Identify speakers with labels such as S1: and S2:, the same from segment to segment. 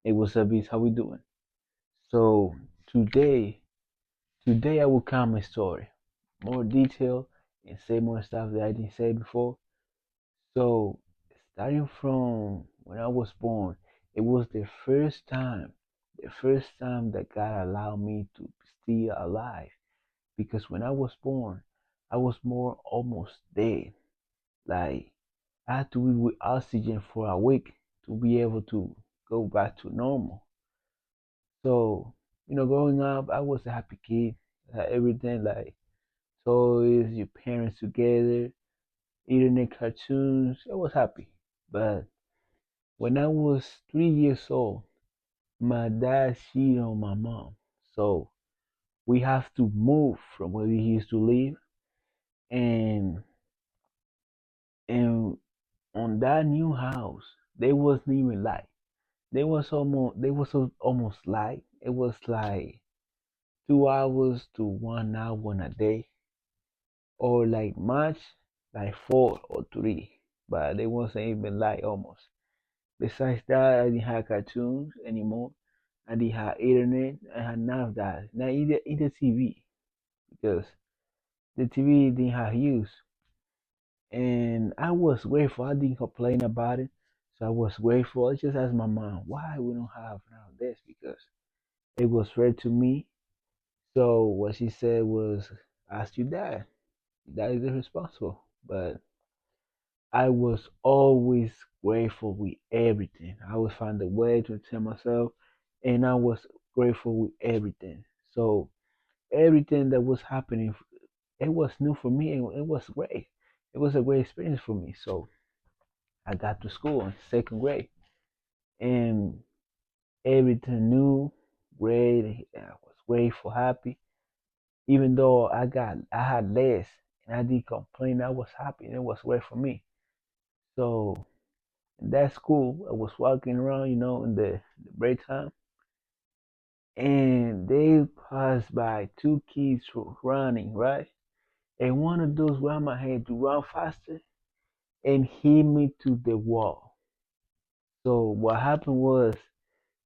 S1: Hey, what's up, Beats? How we doing? So today, today I will count my story, more detail, and say more stuff that I didn't say before. So starting from when I was born, it was the first time that God allowed me to stay alive. Because when I was born, I was more almost dead. Like I had to be with oxygen for a week to be able to go back to normal. So, growing up, I was a happy kid. Everything like toys, your parents together, internet cartoons. I was happy. But when I was 3 years old, my dad cheated on my mom. So we have to move from where we used to live, and and on that new house, there wasn't even light. There was almost light. It was like 2 hours to 1 hour in a day, or like much, like 4 or 3, but they wasn't even like almost. Besides that, I didn't have cartoons anymore. I didn't have internet. I had none of that. Not either TV, because the TV didn't have use. And I was grateful. I didn't complain about it. So I was grateful. I just asked my mom why we don't have none of this, because it was read to me. So what she said was, ask your dad. That is responsible. But I was always grateful with everything. I always find a way to tell myself, and I was grateful with everything. So everything that was happening, it was new for me, and it was great. It was a great experience for me. So I got to school in second grade, and everything new, great. I was grateful, happy. Even though I had less, and I didn't complain, I was happy, and it was great for me. So that's cool. I was walking around, in the break time, and they passed by two kids running, right? And one of those grandma had to run faster and hit me to the wall. So what happened was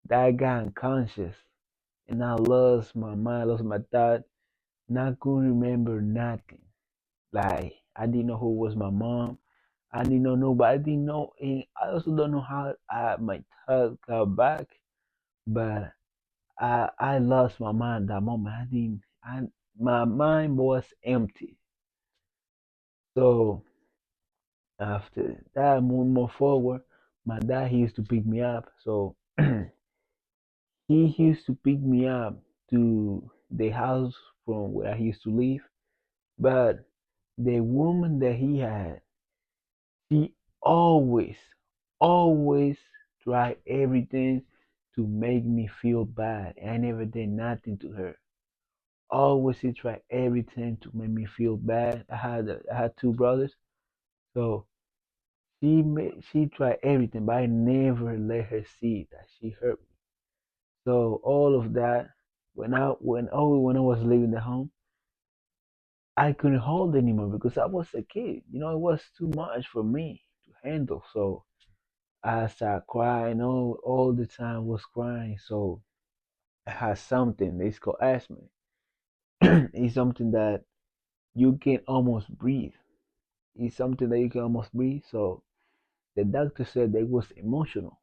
S1: that I got unconscious, and I lost my mind, lost my thought, and I couldn't remember nothing. Like I didn't know who was my mom. I didn't know nobody. I didn't know, and I also don't know how my thought got back. But I lost my mind that moment. I didn't. My mind was empty. So after that, moving more forward, my dad he used to pick me up. So he used to pick me up to the house from where I used to live. But the woman that he had, she always, always tried everything to make me feel bad. I never did nothing to her. Always she tried everything to make me feel bad. I had two brothers, so she tried everything, but I never let her see that she hurt me. So all of that, when I was leaving the home, I couldn't hold anymore because I was a kid. It was too much for me to handle. So I started crying all the time. Was crying. So I had something. It's called asthma. It's something that you can almost breathe. It's something that you can almost breathe. So the doctor said that it was emotional,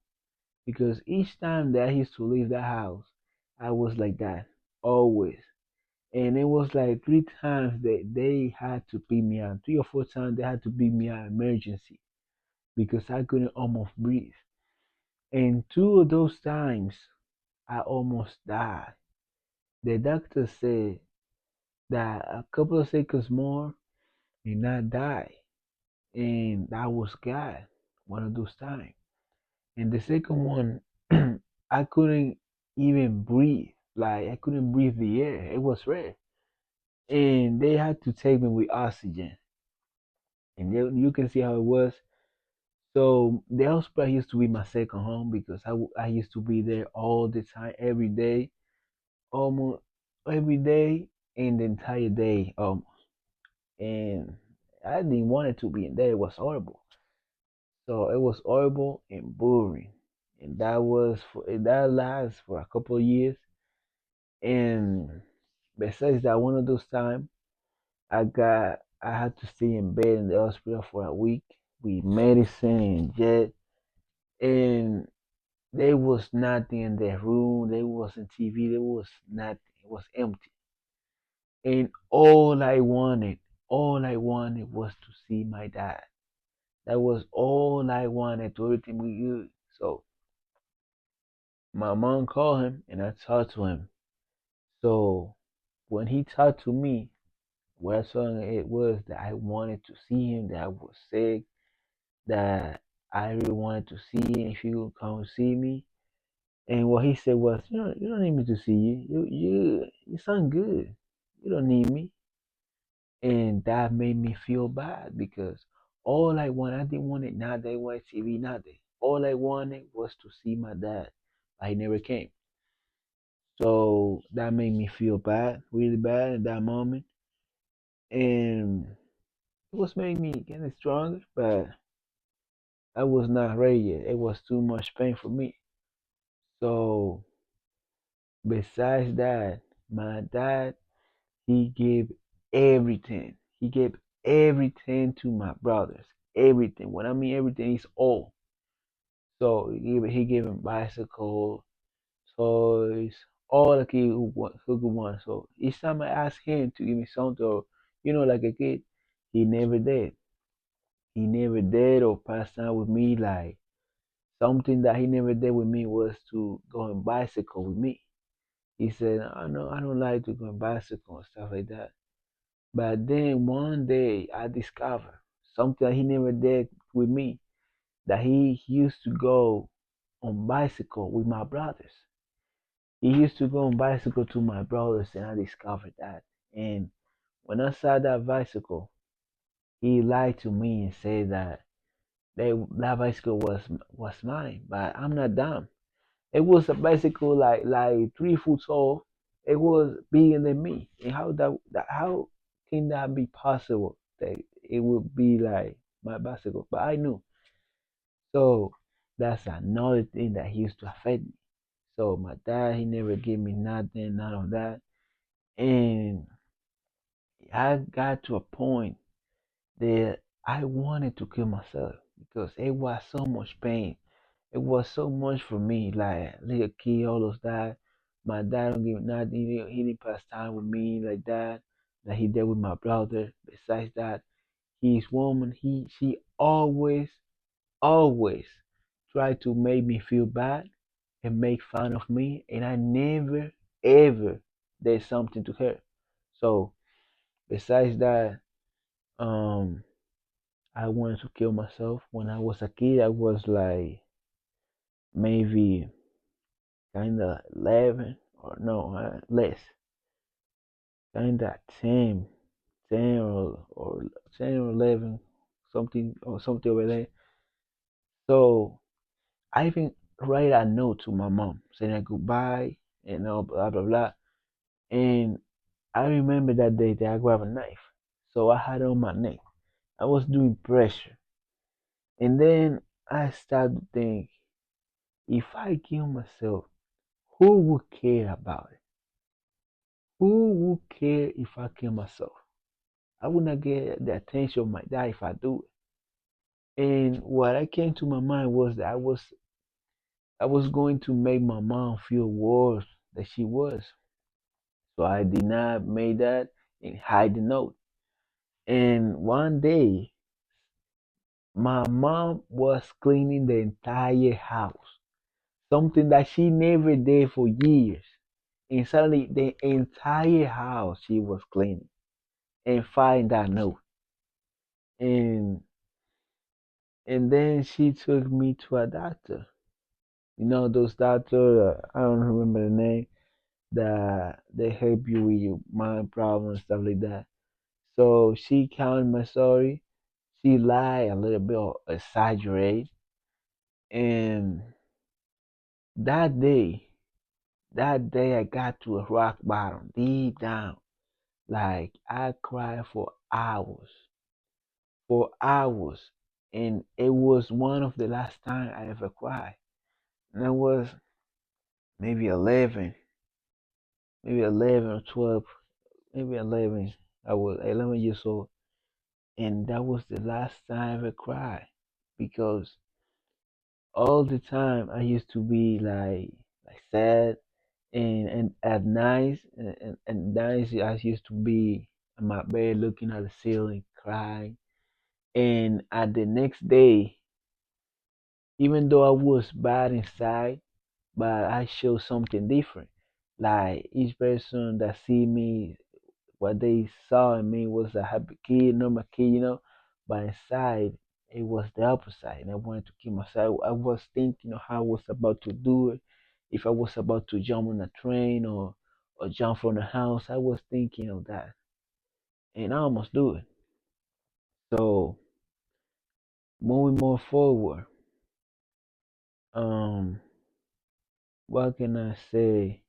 S1: because each time that I used to leave the house, I was like that always. And it was like 3 times that they had to pick me up. 3 or 4 times they had to pick me out emergency because I couldn't almost breathe. And two of those times I almost died. The doctor said that a couple of seconds more and I die. And that was God one of those times. And the second one, I couldn't even breathe. Like I couldn't breathe the air. It was red, and they had to take me with oxygen. And you can see how it was. So the hospital used to be my second home because I used to be there all the time, every day, almost every day, and the entire day almost. And I didn't want it to be in there. It was horrible. So it was horrible and boring. and that lasts for a couple of years. And besides that, one of those times I had to stay in bed in the hospital for a week with medicine and jet, and there was nothing in the room. There wasn't TV. There was nothing. It was empty. And all I wanted was to see my dad. That was all I wanted to everything we used. So my mom called him and I talked to him. So when he talked to me, what I saw it was that I wanted to see him, that I was sick, that I really wanted to see him if he would come see me. And what he said was, you don't need me to see you. You sound good. You don't need me. And that made me feel bad because all I wanted, I didn't want it, not that watch TV, nothing. All I wanted was to see my dad. But he never came. So that made me feel bad, really bad at that moment. And it was making me getting stronger, but I was not ready yet. It was too much pain for me. So besides that, my dad, he gave everything. He gave everything to my brothers. Everything. When I mean everything, it's all. So he gave him bicycle, toys, all the kid who could want. So each time I asked him to give me something, or like a kid, he never did. He never did or passed time with me. Like something that he never did with me was to go on bicycle with me. He said, I don't like to go on bicycle and stuff like that. But then one day I discovered something that he never did with me, that he used to go on bicycle with my brothers. He used to go on bicycle to my brothers, and I discovered that. And when I saw that bicycle, he lied to me and said that bicycle was mine. But I'm not dumb. It was a bicycle like 3 foot tall. It was bigger than me. And how can that be possible that it would be like my bicycle? But I knew. So that's another thing that used to affect me. So my dad, he never gave me nothing, none of that. And I got to a point that I wanted to kill myself because it was so much pain. It was so much for me, like little kid, all those that. My dad don't give nothing. He didn't pass time with me like that. That he did with my brother. Besides that, his woman, she always tried to make me feel bad and make fun of me, and I never ever did something to her. So besides that, um, I wanted to kill myself when I was a kid. I was like maybe kind of 11 or no, less, kind of 10 or 10 or 11, something over there. So I even write a note to my mom saying goodbye and all blah blah blah. And I remember that day that I grabbed a knife, so I had it on my neck. I was doing pressure, and then I started to think, if I kill myself, who would care about it? Who would care if I kill myself? I would not get the attention of my dad if I do it. And what I came to my mind was that I was going to make my mom feel worse than she was. So I did not make that and hide the note. And one day my mom was cleaning the entire house, something that she never did for years. And suddenly the entire house she was cleaning and find that note. And and then she took me to a doctor. Those doctors, I don't remember the name, that they help you with your mind problems, stuff like that. So she counted my story. She lied a little bit or exaggerate. And that day, that day I got to a rock bottom, deep down. Like I cried for hours. And it was one of the last time I ever cried. and I was maybe 11, maybe 11 or 12, maybe 11. I was 11 years old, and that was the last time I ever cried because all the time I used to be like sad and at night and nights I used to be in my bed looking at the ceiling crying, and at the next day, even though I was bad inside, but I show something different. Like each person that see me, what they saw in me was a happy kid, normal kid, But inside, it was the opposite, and I wanted to kill myself. I was thinking of how I was about to do it, if I was about to jump on a train or jump from the house. I was thinking of that, and I almost do it. So moving more forward, um, what can I say?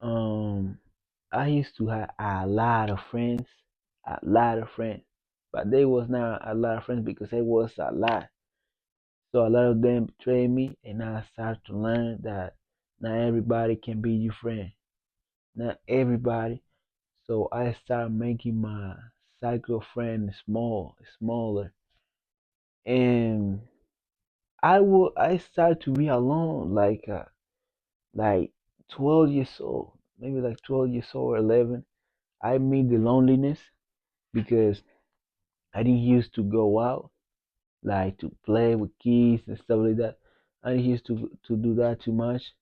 S1: Um, I used to have a lot of friends, but they was not a lot of friends because it was a lot. So a lot of them betrayed me, and I started to learn that not everybody can be your friend. Not everybody. So I started making my cycle of friends smaller, and I started to be alone like 12 years old, maybe like 12 years old or 11. I meet the loneliness because I didn't used to go out, like to play with kids and stuff like that. I didn't used to do that too much.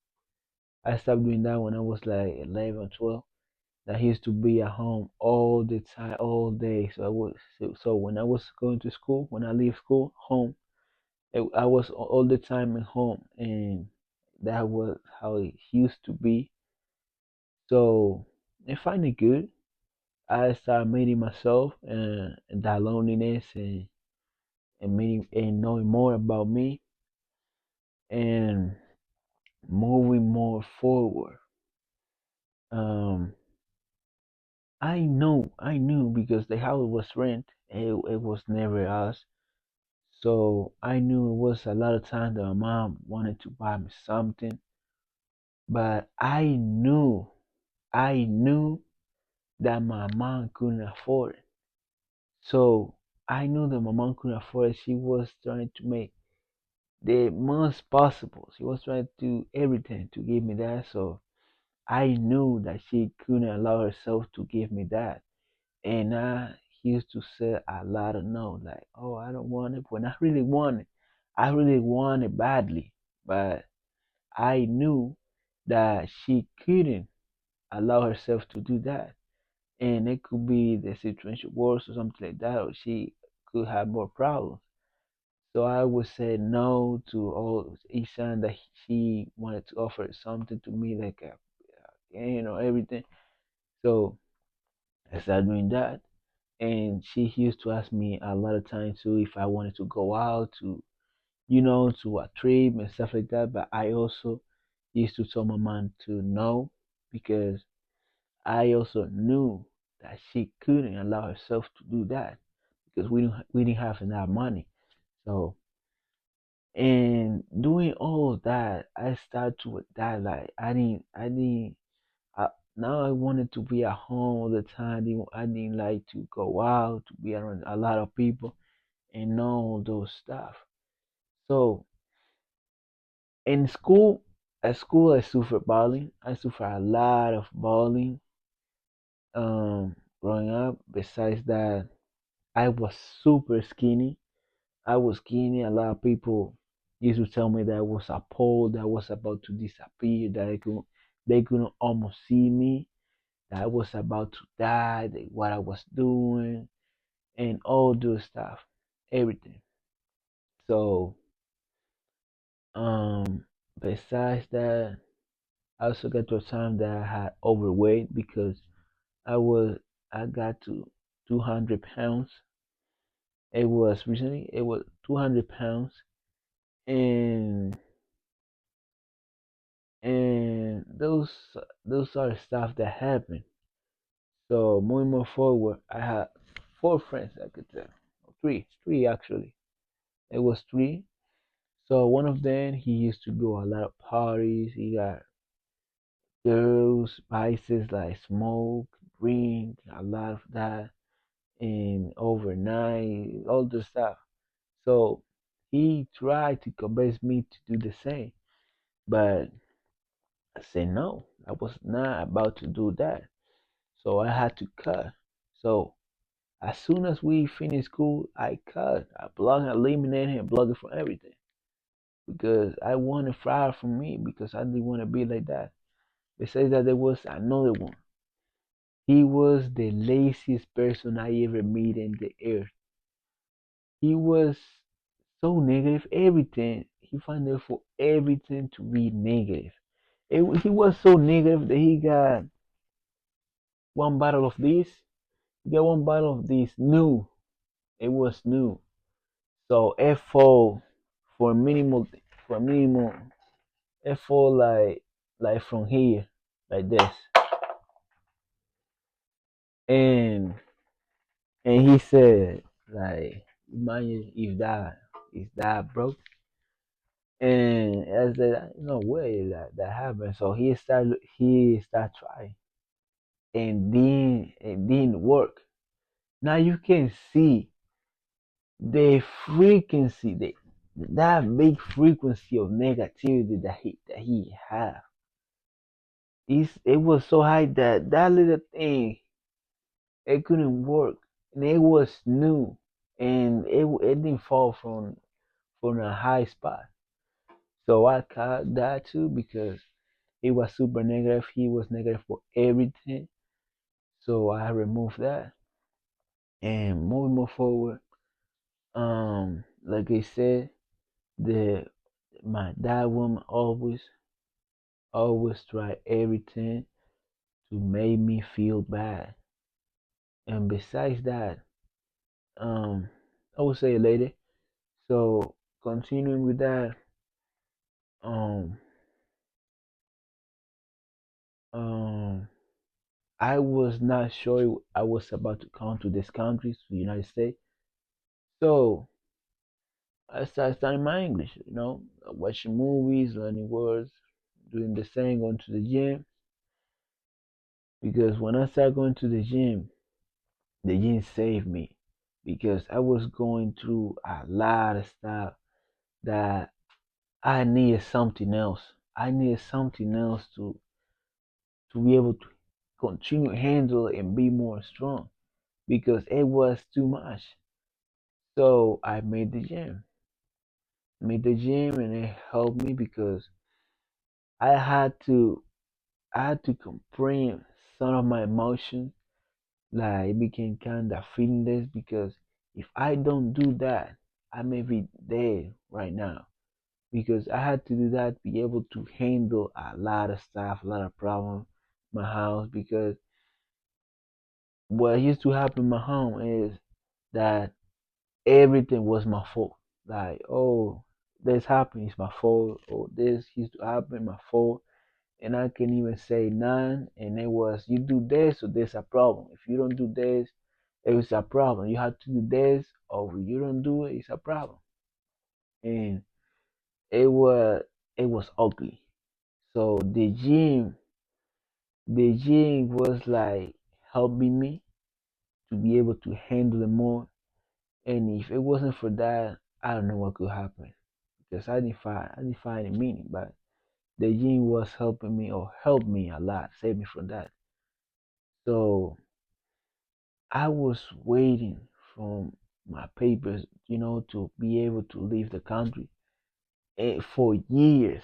S1: I stopped doing that when I was like 11 or 12. I used to be at home all the time, all day. So when I was going to school, when I leave school, home, I was all the time at home, and that was how it used to be. So I find it good. I started meeting myself and that loneliness and meeting and knowing more about me and moving more forward. Um, I knew because the house was rent. It was never us. So I knew it was a lot of time that my mom wanted to buy me something, but I knew that my mom couldn't afford it. So I knew that my mom couldn't afford it. She was trying to make the most possible. She was trying to do everything to give me that. So I knew that she couldn't allow herself to give me that. And I used to say a lot of no, like, oh, I don't want it. When I really want it badly. But I knew that she couldn't allow herself to do that. And it could be the situation worse or something like that, or she could have more problems. So I would say no to all each time that she wanted to offer something to me, like a game or everything. So I started doing that, and she used to ask me a lot of times too if I wanted to go out to a trip and stuff like that. But I also used to tell my mom to no because I also knew that she couldn't allow herself to do that because we didn't have enough money. So and doing all that, I started to that like I didn't I, now I wanted to be at home all the time. I didn't like to go out to be around a lot of people and all those stuff. So in school, at school, I suffered bullying. I suffered a lot of bullying. Growing up. Besides that, I was super skinny. I was skinny. A lot of people used to tell me that I was a pole that was about to disappear. That they couldn't almost see me. That I was about to die. What I was doing and all those stuff, everything. So, um, besides that, I also got to a time that I had overweight because I was I got to 200 pounds. It was recently it was 200 pounds, and those are the stuff that happened. So moving more forward, I had four friends I could tell, three actually. It was three. So one of them, he used to go a lot of parties. He got girls, vices like smoke, drink, a lot of that, and overnight, all the stuff. So he tried to convince me to do the same, but I said no. I was not about to do that. So I had to cut. So as soon as we finished school, I cut. I blocked, eliminated, and blocked it from everything because I wanted fire from me because I didn't want to be like that. Besides that, there was another one. He was the laziest person I ever met in the earth. He was so negative, everything. He found it for everything to be negative. He was so negative that he got one bottle of this. He got one bottle of this new. It was new. So FO for minimal, for minimal FO like from here, like this. And and he said like, imagine if that broke. And I said, no way that happened. So he started trying, and then it didn't work. Now you can see the frequency, that big frequency of negativity that he had. It was so high that that little thing, it couldn't work, and it was new, and it didn't fall from a high spot. So I cut that too because he was super negative. He was negative for everything. So I removed that and moving more forward. Like I said, the my dad woman always try everything to make me feel bad. And besides that, um, I will say it later. So continuing with that, um, um, I was not sure I was about to come to this country, to the United States. So I started studying my English, watching movies, learning words, doing the same, going to the gym. Because when I started going to the gym saved me. Because I was going through a lot of stuff that I needed something else. I needed something else to be able to continue to handle and be more strong because it was too much. So I made the gym, and it helped me because I had to I had to comprehend some of my emotions. Like it became kind of feelingless because if I don't do that, I may be dead right now. Because I had to do that, be able to handle a lot of stuff, a lot of problems in my house. Because what used to happen in my home is that everything was my fault. Like, oh, this happened, it's my fault. Or this used to happen, my fault. And I can even say none. And it was, you do this, so there's a problem. If you don't do this, it's a problem. You have to do this, or if you don't do it, it's a problem. And it was it was ugly. So the gym was like helping me to be able to handle it more. And if it wasn't for that, I don't know what could happen because I didn't find any meaning. But the gym was helping me or helped me a lot, saved me from that. So I was waiting for my papers, to be able to leave the country for years.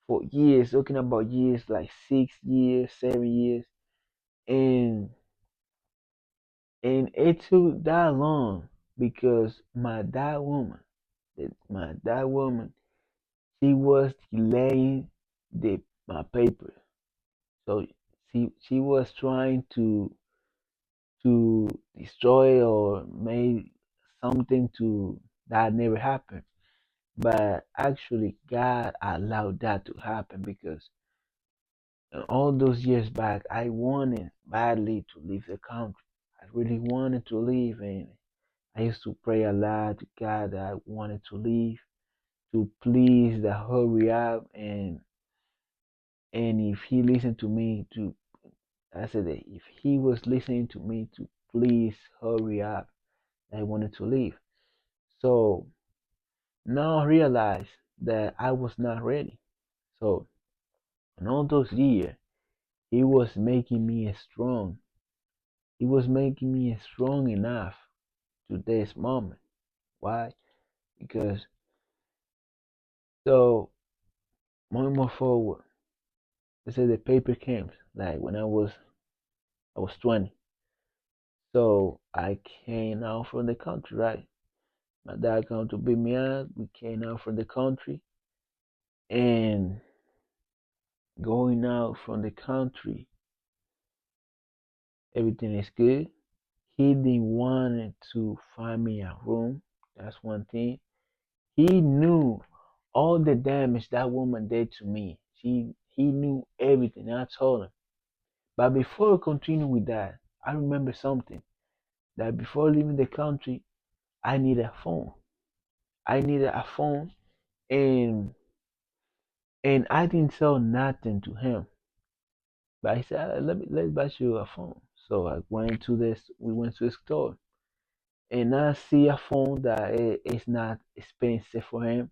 S1: For years, talking about years like 6 years, 7 years, and and it took that long because my dad woman, she was delaying the my papers. So she was trying to destroy or make something to that never happened. But actually, God allowed that to happen because all those years back, I wanted badly to leave the country. I really wanted to leave, and I used to pray a lot to God that I wanted to leave to please the hurry up, and if he listened to me to, I said that if he was listening to me to please hurry up, I wanted to leave. So now I realize that I was not ready. So in all those years, he was making me strong. He was making me strong enough to this moment. Why? Because so more forward, they say the paper came like when I was 20. So I came out from the country, right? My dad come to pick me up. We came out from the country, and going out from the country, everything is good. He didn't want to find me a room. That's one thing. He knew all the damage that woman did to me. He knew everything. I told him. But before we continue with that, I remember something that before leaving the country, I needed a phone. I needed a phone, and I didn't sell nothing to him. But I said, let's buy you a phone. So I went to this. We went to the store, and I see a phone that is not expensive for him,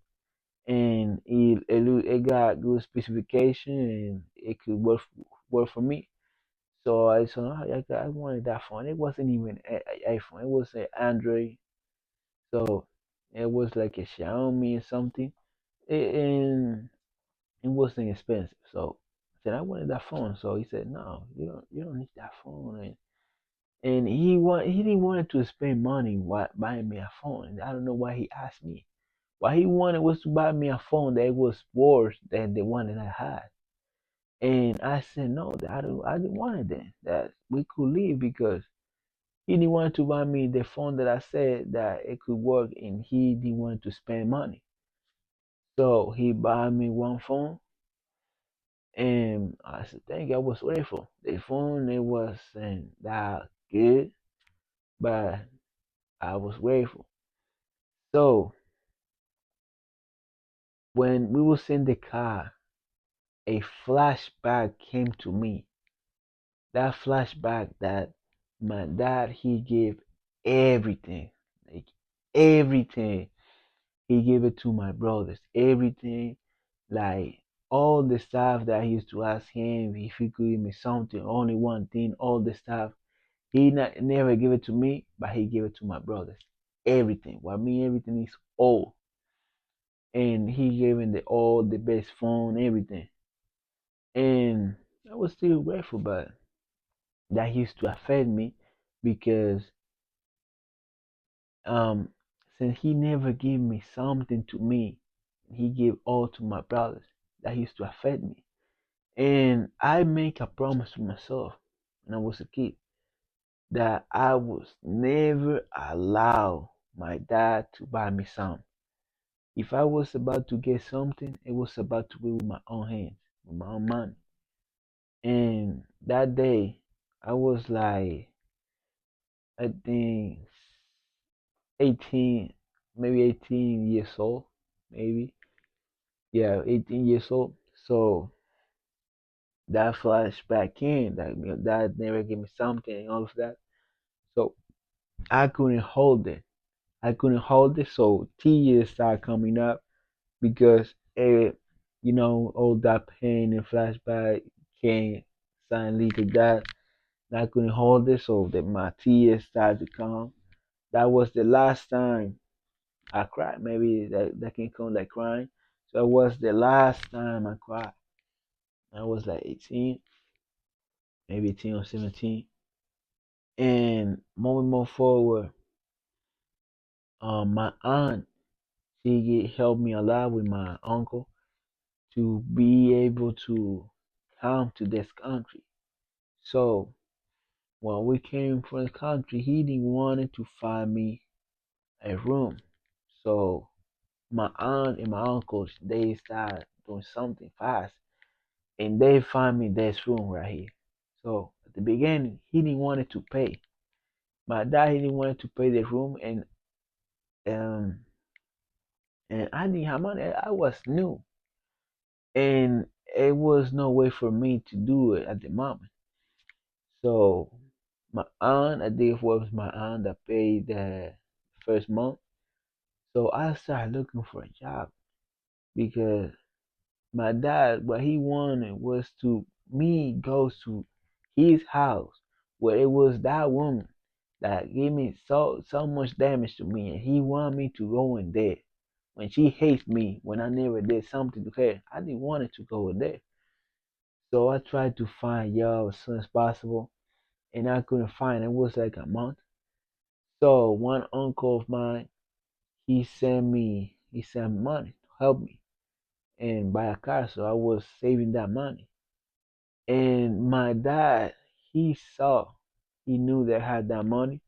S1: and it got good specification, and it could work for me. So I said, I wanted that phone. It wasn't even a iPhone. It was an Android. So it was like a Xiaomi or something, and it wasn't expensive. So I said I wanted that phone. So he said, no, you don't need that phone. And he didn't want to spend money buying me a phone. And I don't know why he asked me. What he wanted was to buy me a phone that was worse than the one that I had. And I said no, that I didn't want it then. That we could leave because he didn't want to buy me the phone that I said that it could work, and he didn't want to spend money. So he bought me one phone, and I said, thank you. I was grateful. The phone it wasn't that good, but I was grateful. So when we was in the car, a flashback came to me. That flashback that my dad he gave everything, like everything. He gave it to my brothers, everything, like all the stuff that I used to ask him if he could give me something, only one thing, all the stuff. He never gave it to me, but he gave it to my brothers. Everything. What me, everything is all. And he gave me all the best phone, everything. And I was still grateful, but that used to affect me because um since he never gave me something to me, he gave all to my brothers. That used to affect me. And I make a promise to myself when I was a kid that I was never allow my dad to buy me some. If I was about to get something, it was about to be with my own hands, with my own money. And that day, I was like, I think 18, maybe 18 years old, maybe. Yeah, 18 years old. So that flashback in, that dad never gave me something and all of that. So I couldn't hold it. I couldn't hold it. So tears started coming up because all that pain and flashback came suddenly to that. And I couldn't hold it, so that my tears started to come. That was the last time I cried. Maybe that can come like crying. So it was the last time I cried. I was like 18, maybe 18 or 17. And more forward, my aunt she helped me a lot with my uncle to be able to come to this country. So when we came from the country, he didn't want to find me a room. So my aunt and my uncles they started doing something fast, and they find me this room right here. So at the beginning, he didn't want to pay. My dad he didn't want to pay the room, and um and I didn't have money. I was new, and it was no way for me to do it at the moment. So my aunt, I did was my aunt that paid the first month. So I started looking for a job because my dad, what he wanted was to me go to his house where it was that woman that gave me so much damage to me, and he wanted me to go in there. When she hates me, when I never did something to her, I didn't want it to go in there. So I tried to find a job as soon as possible, and I couldn't find it. It was like a month. So one uncle of mine, he sent me money to help me and buy a car. So I was saving that money. And my dad, he saw, he knew that I had that money.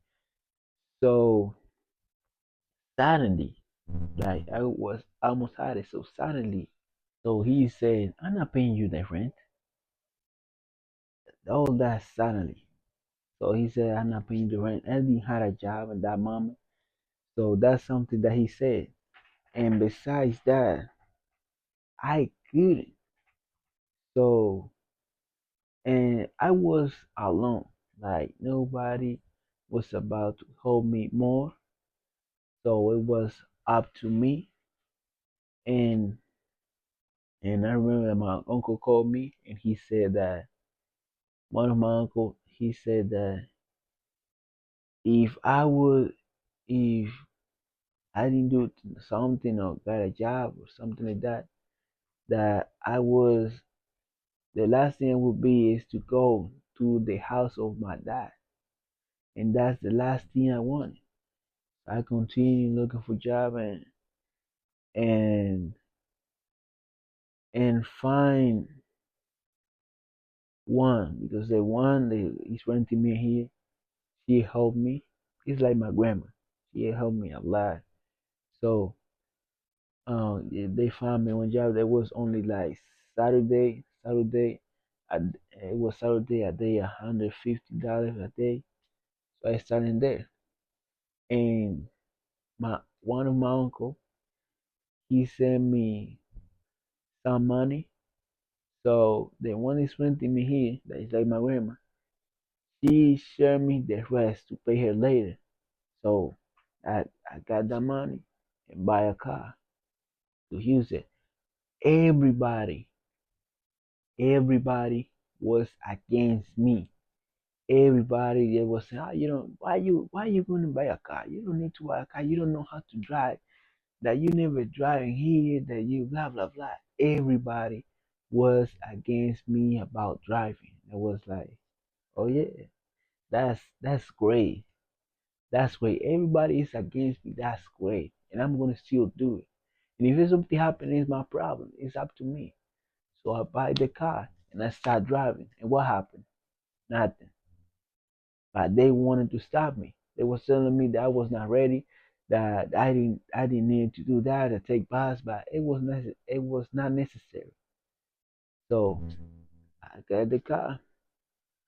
S1: So suddenly, like I was almost had it. So suddenly, so he said, "I'm not paying you the rent." All that suddenly. So he said, "I'm not paying the rent." I didn't have a job at that moment. So that's something that he said. And besides that, I couldn't. So, and I was alone. Like nobody was about to help me more. So it was up to me. And I remember that my uncle called me and he said that one of my uncle he said that if I would if I didn't do something or got a job or something like that, that I was the last thing would be is to go to the house of my dad, and that's the last thing I wanted. I continued looking for job and find one because the one that is renting me here, she helped me. It's like my grandma. She helped me a lot. So yeah, they found me one job that was only like Saturday. It was Saturday a day, $150 a day. So I started there, and my one of my uncle he sent me some money. So the one is renting me here, that is like my grandma. She shared me the rest to pay her later. So I got that money and buy a car to use it. Everybody, everybody was against me. Everybody they was saying, "Oh, you don't why you gonna buy a car? You don't need to buy a car. You don't know how to drive. That you never driving here. That you blah blah blah." Everybody was against me about driving. It was like, oh yeah, that's great. That's great. Everybody is against me. That's great, and I'm gonna still do it. And if something happens, it's my problem. It's up to me. So I buy the car and I start driving. And what happened? Nothing. But they wanted to stop me. They was telling me that I was not ready, that I didn't need to do that to take bus, but it was not necessary. So I got the car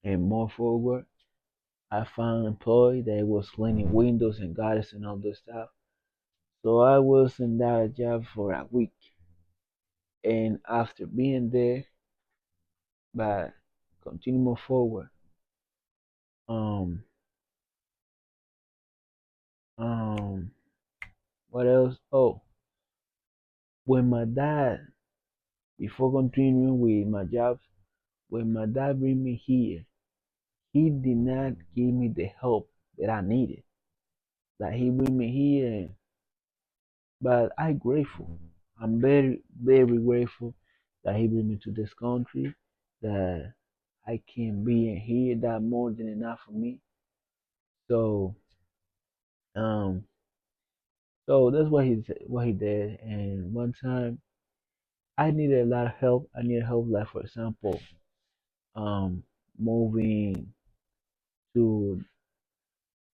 S1: and more forward. I found an employee that was cleaning windows and gutters and all this stuff. So I was in that job for a week, and after being there, but continue move forward. Um, um, what else? Oh, when my dad, before continuing with my jobs, when my dad bring me here, he did not give me the help that I needed. Like he bring me here, but I grateful. I'm very grateful that he bring me to this country. That I can be in here. That more than enough for me. So um, so that's what he did. And one time I needed a lot of help. I needed help, like for example, um, moving to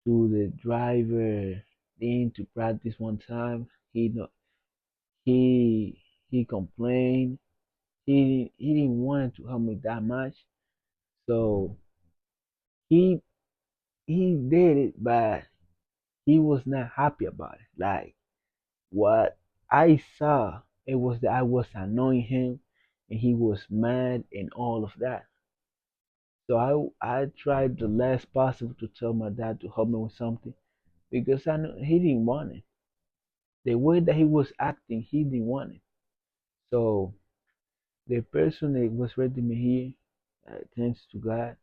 S1: the driver in to practice one time. He he complained. He didn't want to help me that much. So he he did it, but he was not happy about it. Like what? I saw it was that I was annoying him and he was mad and all of that. So I tried the less possible to tell my dad to help me with something because I knew he didn't want it. The way that he was acting, he didn't want it. So the person that was reading me here, thanks to God,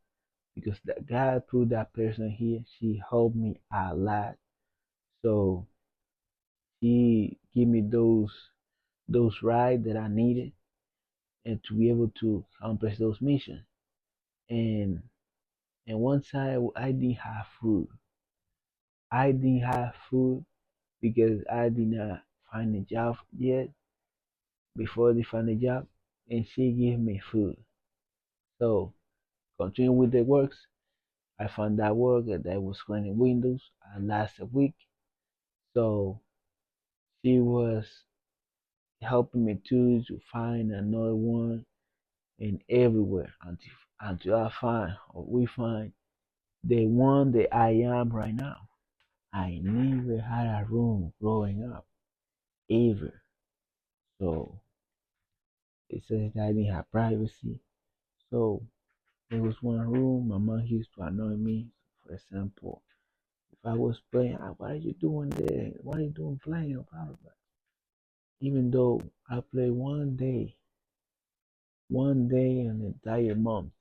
S1: because that God put that person here, she helped me a lot. So she gave me those rides that I needed and to be able to accomplish those missions. And and once I didn't have food. I didn't have food because I did not find a job yet before they find a job, and she gave me food. So continue with the works. I found that work that I was cleaning windows. I last a week. So she was helping me too to find another one and everywhere until I find or we find the one that I am right now. I never had a room growing up ever. So it says that I didn't have privacy. So there was one room my mom used to annoy me. For example, if I was playing, "Ah, what are you doing there? What are you doing playing?" Blah, blah, blah. Even though I played one day an entire month,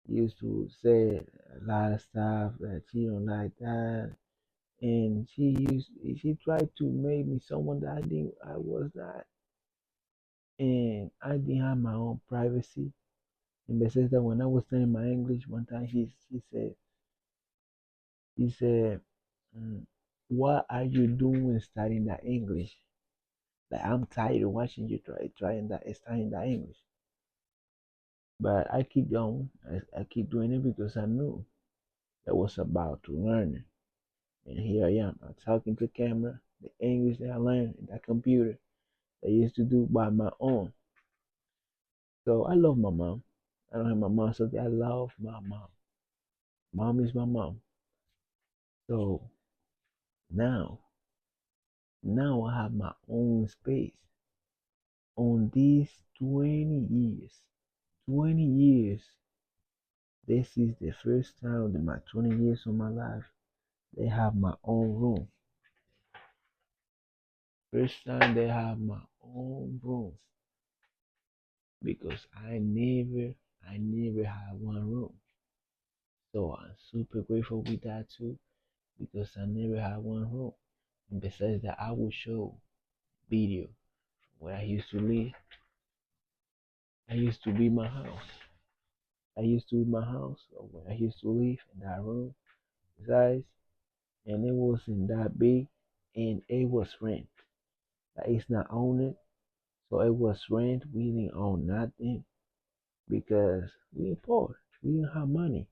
S1: used to say a lot of stuff that she don't like that, and she tried to make me someone that I was not, and I didn't have my own privacy. And besides that, when I was studying my English one time, she said, "What are you doing studying that English? Like I'm tired of watching you trying that studying that English." But I keep going. I keep doing it because I knew I was about to learn it. And here I am. I'm talking to camera, the English that I learned in that computer that I used to do by my own. So I love my mom. I don't have my mom, so I love my mom. Mom is my mom. So now, now I have my own space on these 20 years. 20 years. This is the first time in my 20 years of my life they have my own room. First time they have my own room because I never had one room. So I'm super grateful with that too because I never had one room. And besides that, I will show video where I used to live. I used to be my house. I used to be my house or where I used to live in that room, guys, and it wasn't that big, and it was rent. Like it's not owned it, so it was rent. We didn't own nothing because we were poor. We didn't have money,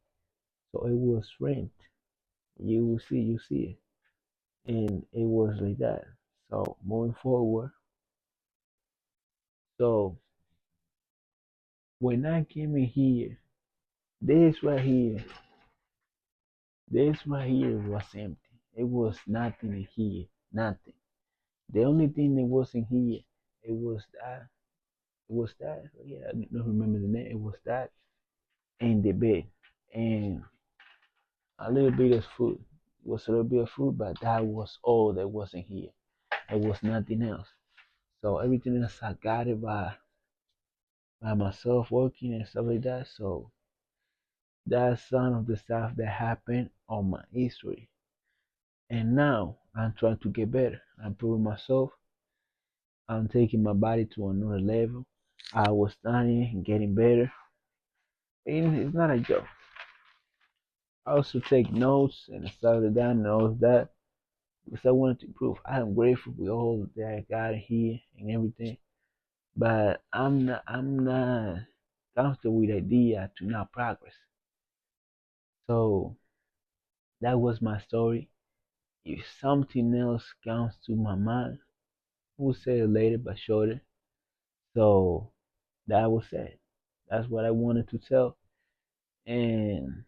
S1: so it was rent. You see it, and it was like that. So moving forward, so when I came in here, this right here, this right here was empty. It was nothing in here, nothing. The only thing that wasn't here, it was that. It was that. Yeah, I don't remember the name. It was that and the bed and a little bit of food. It was a little bit of food, but that was all that wasn't here. It was nothing else. So everything else I got it by myself working and stuff like that. So that's some of the stuff that happened on my history. And now I'm trying to get better. I'm proving myself. I'm taking my body to another level. I was studying and getting better. And it's not a joke. I also take notes and stuff like that and all of that because I wanted to improve. I am grateful with all that I got here and everything, but I'm not comfortable with the idea to not progress. So that was my story. If something else comes to my mind, we'll say it later but shorter. So that was it. That's what I wanted to tell. And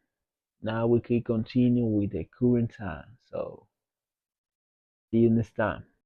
S1: now we can continue with the current time. So see you next time.